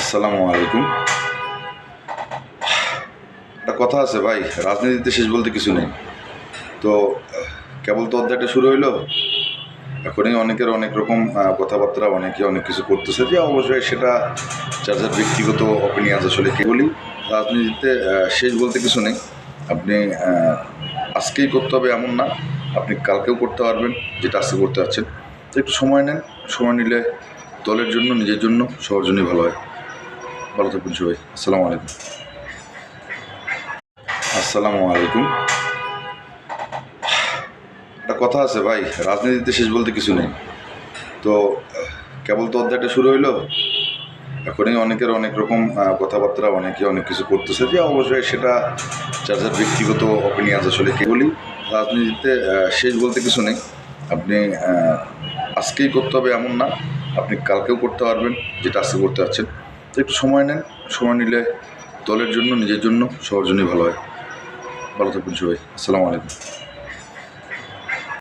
আসসালামু আলাইকুম। একটা কথা আছে ভাই, রাজনীতিতে শেষ বলতে কিছু নেই। তো কেবল তো অধ্যায়টা শুরু হইলো, এখনই অনেকের অনেক রকম কথাবার্তা, অনেকে অনেক কিছু করতেছে, যে অবশ্যই সেটা যার যার ব্যক্তিগত অপিনিয়ন। আসলে কি বলি, রাজনীতিতে শেষ বলতে কিছু নেই। আপনি আজকেই করতে হবে এমন না, আপনি কালকেও করতে পারবেন যেটা আজকে করতে পারছেন। তো একটু সময় নেন, সময় নিলে দলের জন্য, নিজের জন্য, সবার জন্যই ভালো হয়। ভালো থাকবেন সবাই। আসসালামু আলাইকুম। আসসালামু আলাইকুম। একটা কথা আছে ভাই, রাজনীতিতে শেষ বলতে কিছু নেই। তো কেবল তো অধ্যায়টা শুরু হইলো, এখনই অনেকের অনেক রকম কথাবার্তা, অনেকে অনেক কিছু করতেছে, যে অবশ্যই সেটা যার যার ব্যক্তিগত অপিনিয়ন। আসলে কি বলি, রাজনীতিতে শেষ বলতে কিছু নেই। আপনি আজকেই করতে হবে এমন না, আপনি কালকেও করতে পারবেন যেটা আজকে করতে পারছেন। তো একটু সময় নেন, সময় নিলে দলের জন্য, নিজের জন্য, সবার জন্যই ভালো হয়। ভালো থাকবেন সবাই। আসসালামু আলাইকুম।